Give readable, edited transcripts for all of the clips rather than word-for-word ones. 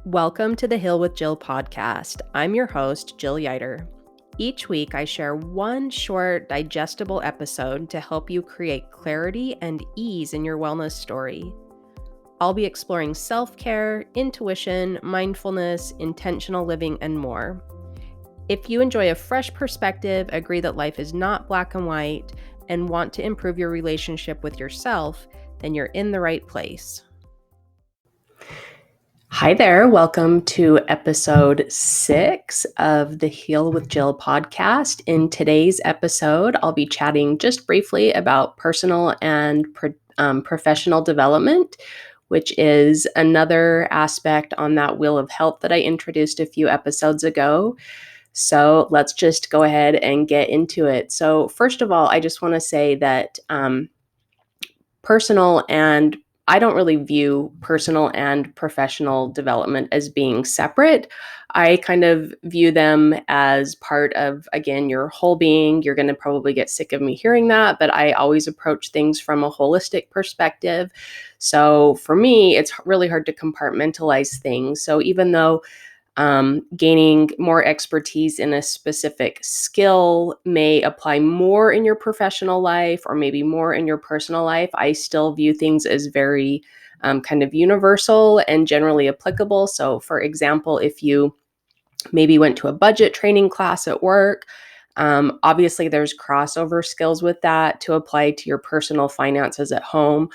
Welcome to the Heal with Jill podcast. I'm your host, Jill Yeiter. Each week, I share one short, digestible episode to help you create clarity and ease in your wellness story. I'll be exploring self-care, intuition, mindfulness, intentional living, and more. If you enjoy a fresh perspective, agree that life is not black and white, and want to improve your relationship with yourself, then you're in the right place. Hi there. Welcome to episode 6 of the Heal with Jill podcast. In today's episode, I'll be chatting just briefly about personal and professional development, which is another aspect on that wheel of health that I introduced a few episodes ago. So let's just go ahead and get into it. So first of all, I just want to say that I don't really view personal and professional development as being separate. I kind of view them as part of, again, your whole being. You're going to probably get sick of me hearing that, but I always approach things from a holistic perspective. So for me, it's really hard to compartmentalize things. So even though gaining more expertise in a specific skill may apply more in your professional life or maybe more in your personal life, I still view things as very kind of universal and generally applicable. So for example, if you maybe went to a budget training class at work, obviously there's crossover skills with that to apply to your personal finances at home.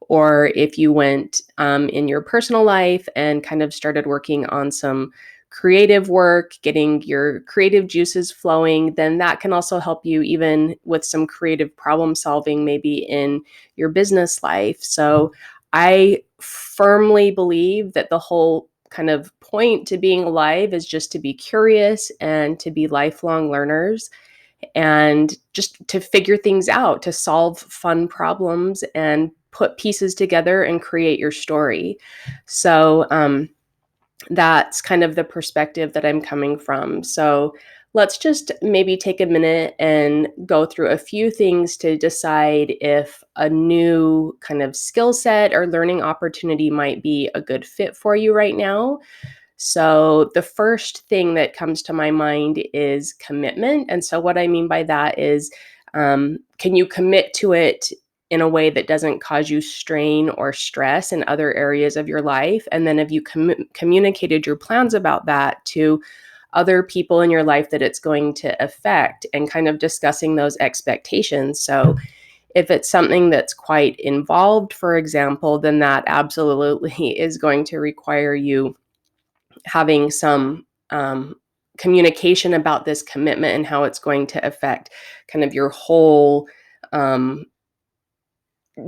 Or if you went in your personal life and kind of started working on some creative work, getting your creative juices flowing, then that can also help you even with some creative problem solving, maybe in your business life. So I firmly believe that the whole kind of point to being alive is just to be curious and to be lifelong learners and just to figure things out, to solve fun problems and put pieces together and create your story. So that's kind of the perspective that I'm coming from. So let's just maybe take a minute and go through a few things to decide if a new kind of skill set or learning opportunity might be a good fit for you right now. So the first thing that comes to my mind is commitment. And so what I mean by that is, can you commit to it in a way that doesn't cause you strain or stress in other areas of your life? And then have you communicated your plans about that to other people in your life that it's going to affect, and kind of discussing those expectations? So if it's something that's quite involved, for example, then that absolutely is going to require you having some communication about this commitment and how it's going to affect kind of your whole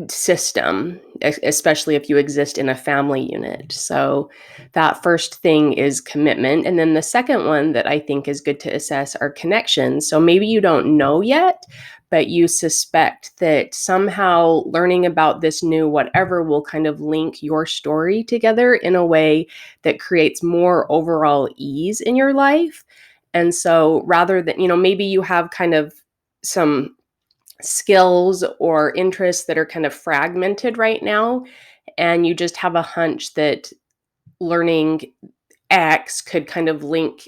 system, especially if you exist in a family unit. So that first thing is commitment. And then the second one that I think is good to assess are connections. So maybe you don't know yet, but you suspect that somehow learning about this new whatever will kind of link your story together in a way that creates more overall ease in your life. And so rather than, maybe you have kind of some skills or interests that are kind of fragmented right now, and you just have a hunch that learning X could kind of link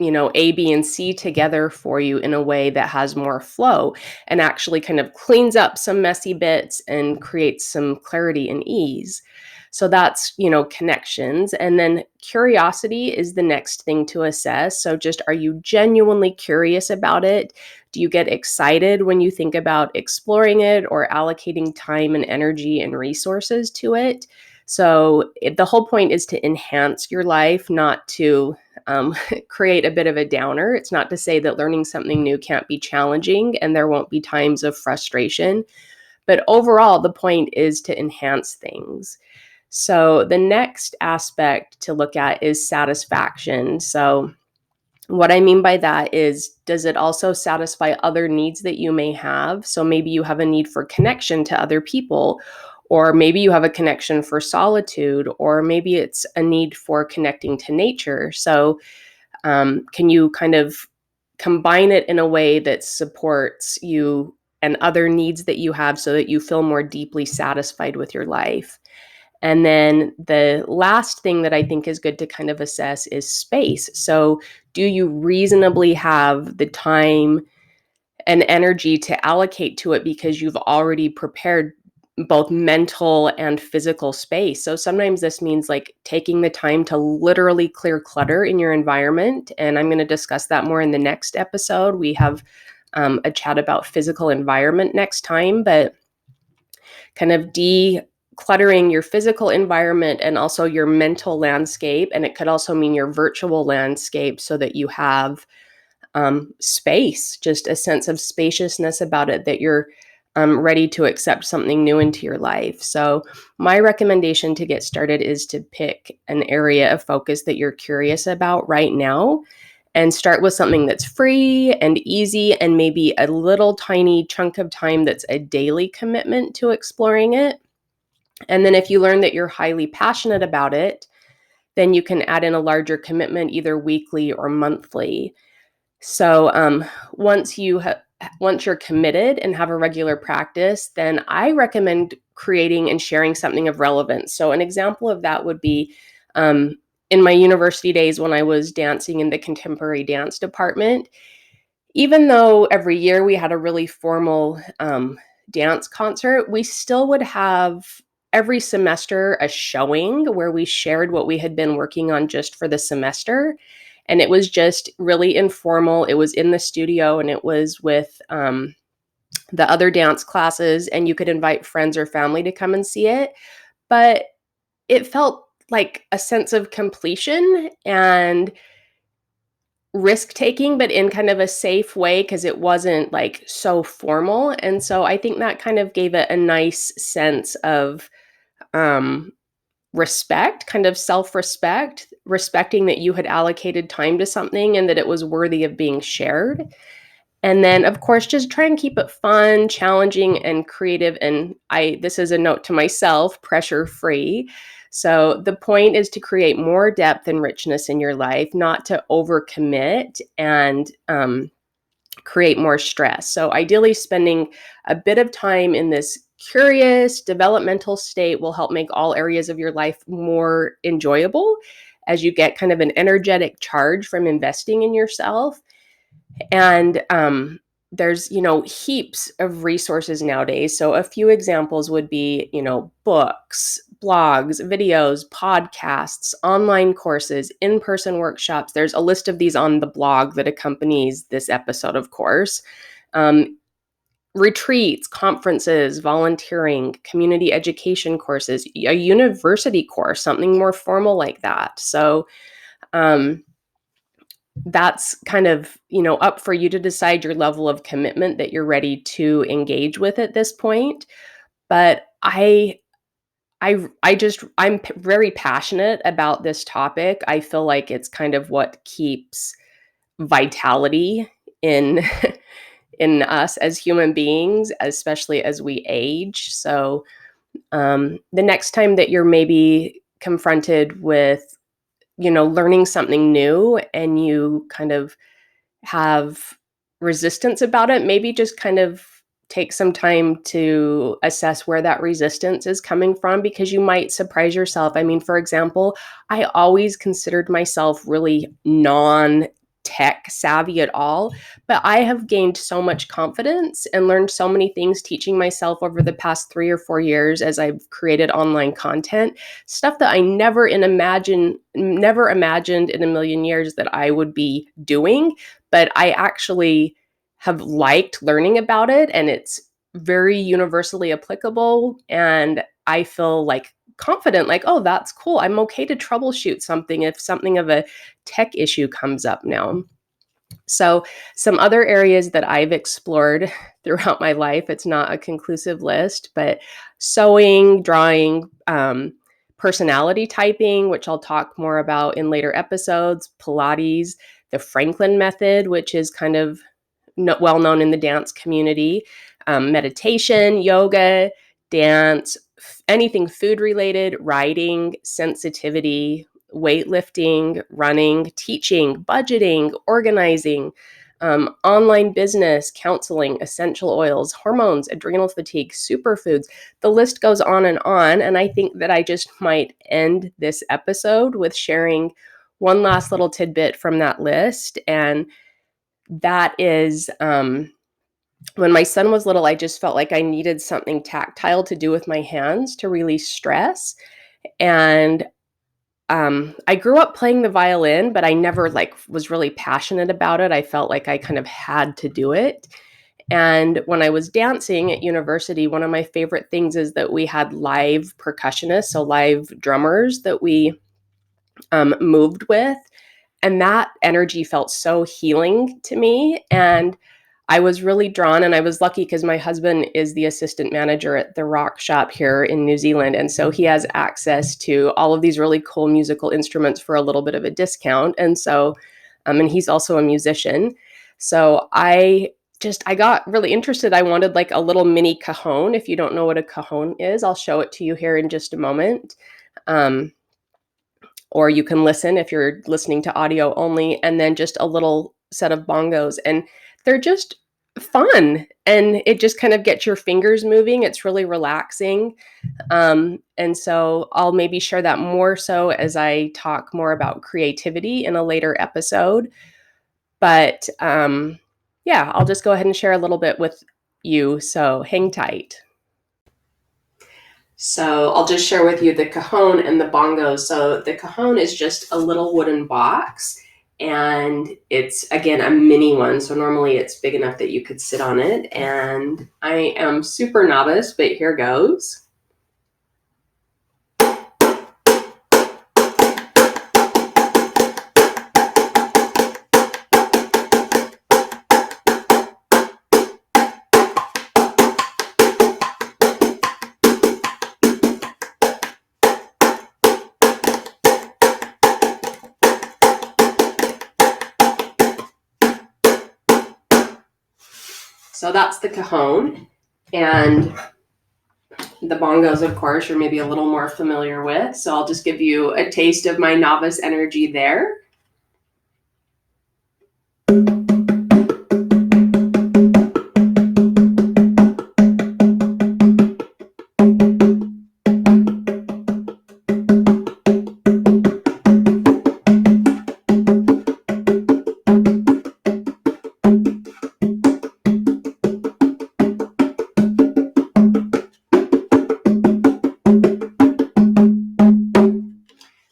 A, B, and C together for you in a way that has more flow and actually kind of cleans up some messy bits and creates some clarity and ease. So that's, connections. And then curiosity is the next thing to assess. So just, are you genuinely curious about it? Do you get excited when you think about exploring it or allocating time and energy and resources to it? So the whole point is to enhance your life, not to create a bit of a downer. It's not to say that learning something new can't be challenging and there won't be times of frustration, but overall, the point is to enhance things. So the next aspect to look at is satisfaction. So what I mean by that is, does it also satisfy other needs that you may have? So maybe you have a need for connection to other people, or maybe you have a connection for solitude, or maybe it's a need for connecting to nature. So can you kind of combine it in a way that supports you and other needs that you have so that you feel more deeply satisfied with your life? And then the last thing that I think is good to kind of assess is space. So, do you reasonably have the time and energy to allocate to it because you've already prepared both mental and physical space? So sometimes this means like taking the time to literally clear clutter in your environment. And I'm going to discuss that more in the next episode. We have a chat about physical environment next time, but kind of decluttering your physical environment and also your mental landscape. And it could also mean your virtual landscape so that you have space, just a sense of spaciousness about it, that you're ready to accept something new into your life. So, my recommendation to get started is to pick an area of focus that you're curious about right now and start with something that's free and easy and maybe a little tiny chunk of time that's a daily commitment to exploring it. And then, if you learn that you're highly passionate about it, then you can add in a larger commitment either weekly or monthly. So once you're committed and have a regular practice, then I recommend creating and sharing something of relevance. So an example of that would be um, in my university days when I was dancing in the contemporary dance department. Even though every year we had a really formal dance concert, we still would have every semester a showing where we shared what we had been working on just for the semester. And it was just really informal. It was in the studio and it was with the other dance classes, and you could invite friends or family to come and see it. But it felt like a sense of completion and risk taking, but in kind of a safe way because it wasn't like so formal. And so I think that kind of gave it a nice sense of um, respect, kind of self respect, respecting that you had allocated time to something and that it was worthy of being shared. And then, of course, just try and keep it fun, challenging, and creative. And this is a note to myself, pressure free. So the point is to create more depth and richness in your life, not to overcommit and create more stress. So ideally, spending a bit of time in this curious developmental state will help make all areas of your life more enjoyable as you get kind of an energetic charge from investing in yourself. And there's, heaps of resources nowadays. So a few examples would be, books, blogs, videos, podcasts, online courses, in-person workshops. There's a list of these on the blog that accompanies this episode, of course. Um, Retreats, conferences, volunteering, community education courses, a university course, something more formal like that. So um, that's kind of, up for you to decide your level of commitment that you're ready to engage with at this point. But I'm very passionate about this topic. I feel like it's kind of what keeps vitality in in us as human beings, especially as we age. So the next time that you're maybe confronted with, learning something new and you kind of have resistance about it, maybe just kind of take some time to assess where that resistance is coming from because you might surprise yourself. I mean, for example, I always considered myself really non tech savvy at all, but I have gained so much confidence and learned so many things teaching myself over the past 3 or 4 years as I've created online content, stuff that I never imagined in a million years that I would be doing, but I actually have liked learning about it, and it's very universally applicable. And I feel like confident, like, oh, that's cool. I'm okay to troubleshoot something if something of a tech issue comes up now. So, some other areas that I've explored throughout my life, it's not a conclusive list, but sewing, drawing, personality typing, which I'll talk more about in later episodes, Pilates, the Franklin method, which is kind of well known in the dance community, meditation, yoga, dance, anything food related, writing, sensitivity, weightlifting, running, teaching, budgeting, organizing, online business, counseling, essential oils, hormones, adrenal fatigue, superfoods. The list goes on. And I think that I just might end this episode with sharing one last little tidbit from that list. And that is when my son was little, I just felt like I needed something tactile to do with my hands to release stress. And I grew up playing the violin, but I never was really passionate about it. I felt like I kind of had to do it. And when I was dancing at university, one of my favorite things is that we had live percussionists, so live drummers that we moved with. And that energy felt so healing to me. And I was really drawn, and I was lucky because my husband is the assistant manager at the rock shop here in New Zealand. And so he has access to all of these really cool musical instruments for a little bit of a discount. And so, and he's also a musician. So I got really interested. I wanted like a little mini cajon. If you don't know what a cajon is, I'll show it to you here in just a moment. Or you can listen if you're listening to audio only, and then just a little set of bongos. And they're just fun, and it just kind of gets your fingers moving. It's really relaxing. And so I'll maybe share that more so as I talk more about creativity in a later episode. But yeah, I'll just go ahead and share a little bit with you. So hang tight. So I'll just share with you the cajon and the bongos. So the cajon is just a little wooden box, and it's, again, a mini one. So normally it's big enough that you could sit on it. And I am super novice, but here goes. So that's the cajon. And the bongos, of course, you're maybe a little more familiar with. So I'll just give you a taste of my novice energy there.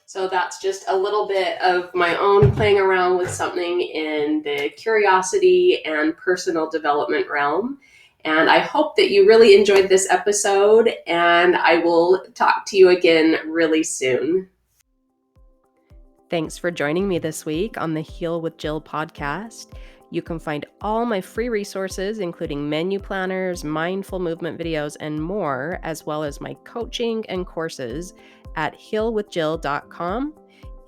So that's just a little bit of my own playing around with something in the curiosity and personal development realm. And I hope that you really enjoyed this episode, and I will talk to you again really soon. Thanks for joining me this week on the Heal with Jill podcast. You can find all my free resources, including menu planners, mindful movement videos, and more, as well as my coaching and courses at healwithjill.com.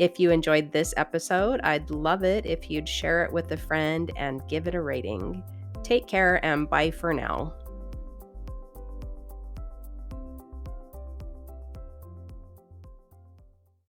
If you enjoyed this episode, I'd love it if you'd share it with a friend and give it a rating. Take care and bye for now.